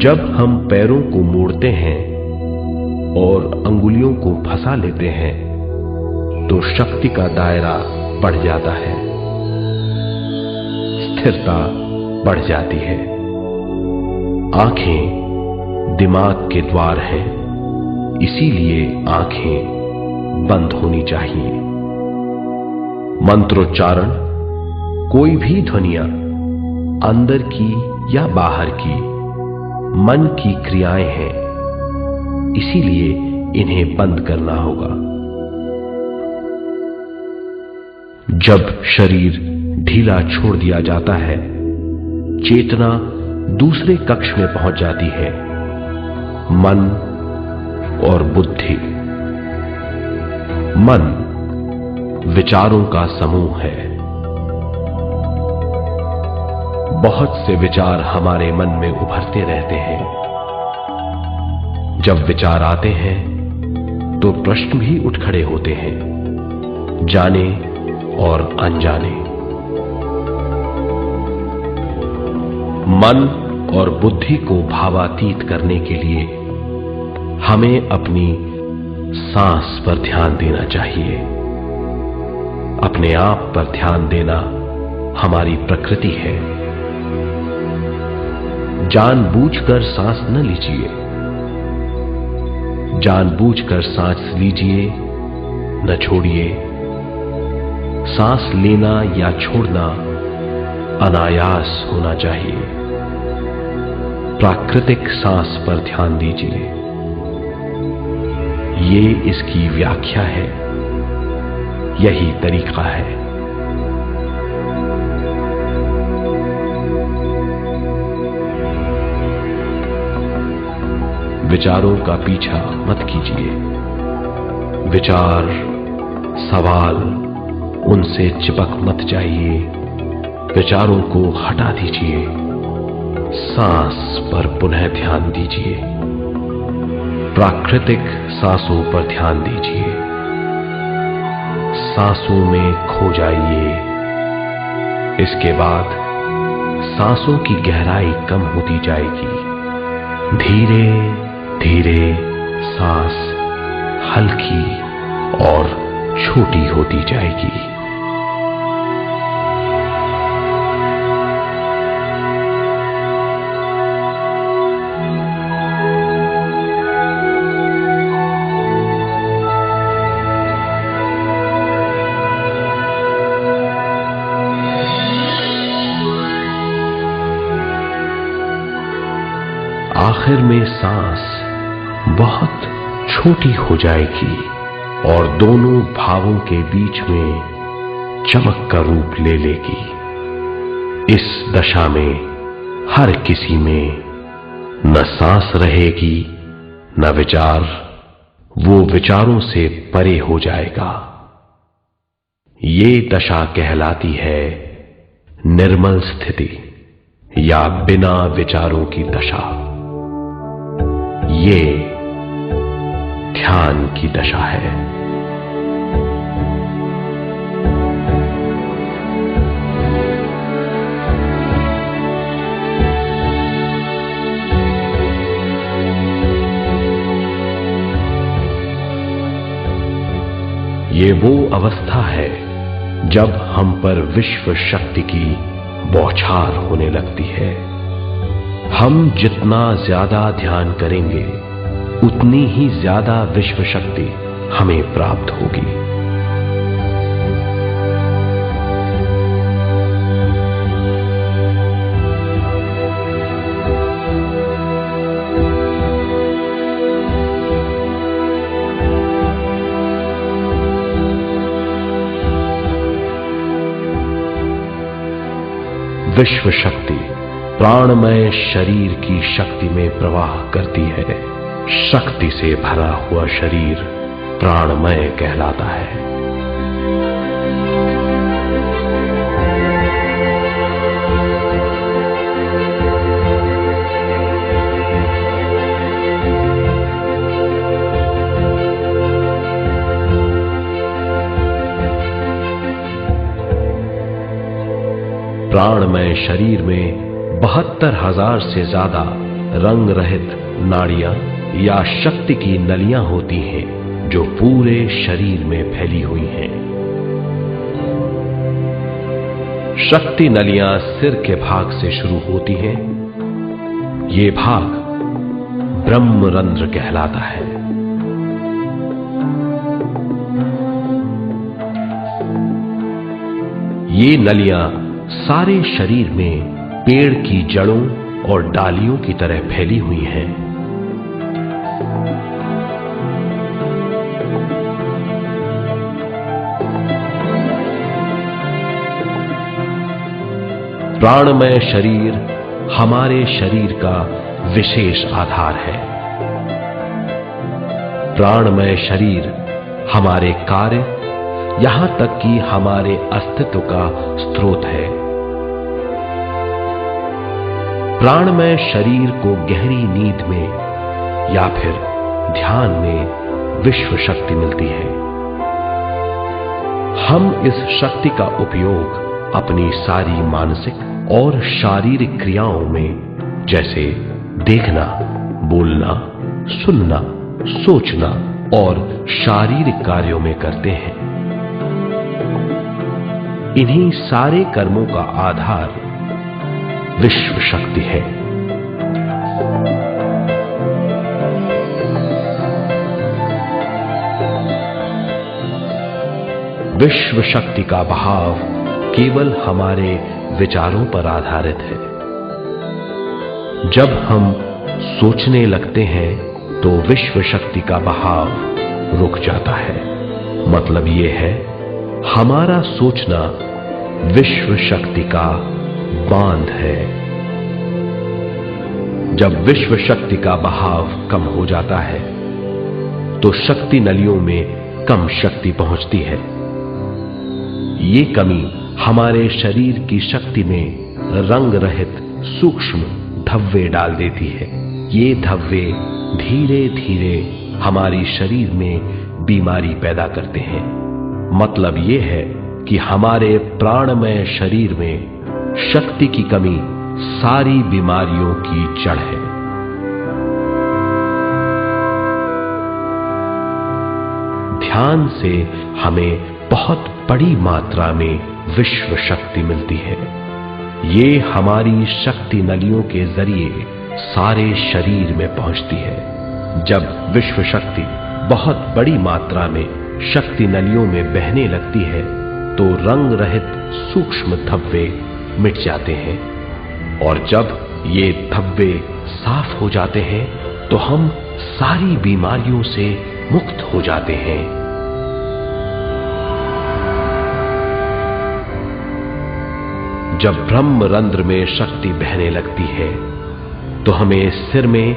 जब हम पैरों को मोड़ते हैं और अंगुलियों को फंसा लेते हैं तो शक्ति का दायरा बढ़ जाता है, स्थिरता बढ़ जाती है। आंखें दिमाग के द्वार हैं, इसीलिए आंखें बंद होनी चाहिए। मंत्रोच्चारण, कोई भी ध्वनियां अंदर की या बाहर की मन की क्रियाएं हैं, इसीलिए इन्हें बंद करना होगा। जब शरीर ढीला छोड़ दिया जाता है, चेतना दूसरे कक्ष में पहुंच जाती है, मन और बुद्धि। मन विचारों का समूह है। बहुत से विचार हमारे मन में उभरते रहते हैं। जब विचार आते हैं तो प्रश्न भी उठ खड़े होते हैं, जाने और अनजाने। मन और बुद्धि को भावातीत करने के लिए हमें अपनी सांस पर ध्यान देना चाहिए। अपने आप पर ध्यान देना हमारी प्रकृति है। जानबूझकर सांस न लीजिए। जानबूझकर सांस लीजिए, न छोड़िए। सांस लेना या छोड़ना अनायास होना चाहिए। प्राकृतिक सांस पर ध्यान दीजिए। ये इसकी व्याख्या है, यही तरीका है। विचारों का पीछा मत कीजिए। विचार, सवाल, उनसे चिपक मत जाइए। विचारों को हटा दीजिए। सांस पर पुनः ध्यान दीजिए। प्राकृतिक सांसों पर ध्यान दीजिए। सांसों में खो जाइए। इसके बाद सांसों की गहराई कम होती जाएगी। धीरे धीरे सांस हल्की और छोटी होती जाएगी। आखिर में सांस बहुत छोटी हो जाएगी और दोनों भावों के बीच में चमक का रूप ले लेगी। इस दशा में हर किसी में न सांस रहेगी न विचार, वो विचारों से परे हो जाएगा। ये दशा कहलाती है निर्मल स्थिति या बिना विचारों की दशा। ये ध्यान की दशा है। ये वो अवस्था है जब हम पर विश्व शक्ति की बौछार होने लगती है। हम जितना ज्यादा ध्यान करेंगे उतनी ही ज्यादा विश्व शक्ति हमें प्राप्त होगी। विश्व शक्ति प्राणमय शरीर की शक्ति में प्रवाह करती है। शक्ति से भरा हुआ शरीर प्राणमय कहलाता है। प्राणमय शरीर में 72,000 से ज्यादा रंग रहित नाड़ियां या शक्ति की नलियां होती हैं जो पूरे शरीर में फैली हुई हैं। शक्ति नलियां सिर के भाग से शुरू होती हैं। ये भाग ब्रह्मरंध्र कहलाता है। ये नलियां सारे शरीर में पेड़ की जड़ों और डालियों की तरह फैली हुई हैं। प्राणमय शरीर हमारे शरीर का विशेष आधार है। प्राणमय शरीर हमारे कार्य, यहां तक कि हमारे अस्तित्व का स्रोत है। प्राणमय शरीर को गहरी नींद में या फिर ध्यान में विश्व शक्ति मिलती है। हम इस शक्ति का उपयोग अपनी सारी मानसिक और शारीरिक क्रियाओं में, जैसे देखना, बोलना, सुनना, सोचना और शारीरिक कार्यों में करते हैं। इन्हीं सारे कर्मों का आधार विश्व शक्ति है। विश्व शक्ति का बहाव केवल हमारे विचारों पर आधारित है। जब हम सोचने लगते हैं तो विश्व शक्ति का बहाव रुक जाता है। मतलब यह है, हमारा सोचना विश्व शक्ति का बांध है। जब विश्व शक्ति का बहाव कम हो जाता है तो शक्ति नलियों में कम शक्ति पहुंचती है। ये कमी हमारे शरीर की शक्ति में रंग रहित सूक्ष्म धब्बे डाल देती है। ये धब्बे धीरे धीरे हमारी शरीर में बीमारी पैदा करते हैं। मतलब ये है कि हमारे प्राणमय शरीर में शक्ति की कमी सारी बीमारियों की जड़ है। ध्यान से हमें बहुत बड़ी मात्रा में विश्व शक्ति मिलती है। ये हमारी शक्ति नलियों के जरिए सारे शरीर में पहुंचती है। जब विश्व शक्ति बहुत बड़ी मात्रा में शक्ति नलियों में बहने लगती है तो रंग रहित सूक्ष्म धब्बे मिट जाते हैं, और जब ये धब्बे साफ हो जाते हैं तो हम सारी बीमारियों से मुक्त हो जाते हैं। जब ब्रह्मरंध्र में शक्ति बहने लगती है तो हमें सिर में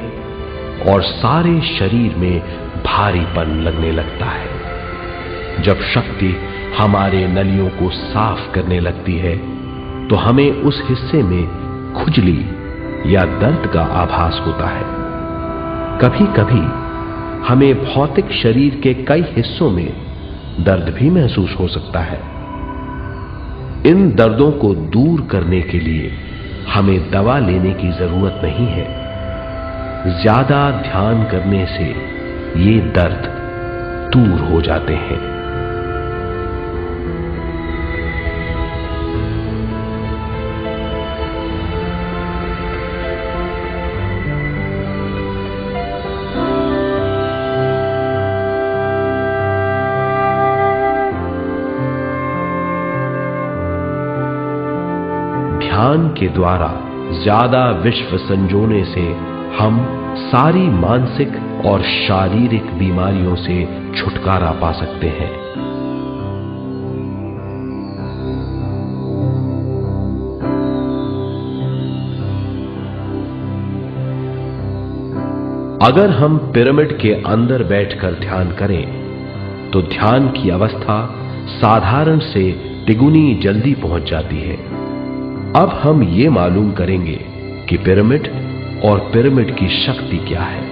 और सारे शरीर में भारीपन लगने लगता है। जब शक्ति हमारे नलियों को साफ करने लगती है तो हमें उस हिस्से में खुजली या दर्द का आभास होता है। कभी कभी हमें भौतिक शरीर के कई हिस्सों में दर्द भी महसूस हो सकता है। इन दर्दों को दूर करने के लिए हमें दवा लेने की जरूरत नहीं है। ज्यादा ध्यान करने से ये दर्द दूर हो जाते हैं। ध्यान के द्वारा ज्यादा विश्व संजोने से हम सारी मानसिक और शारीरिक बीमारियों से छुटकारा पा सकते हैं। अगर हम पिरामिड के अंदर बैठकर ध्यान करें तो ध्यान की अवस्था साधारण से तिगुनी जल्दी पहुंच जाती है। अब हम ये मालूम करेंगे कि पिरामिड और पिरामिड की शक्ति क्या है।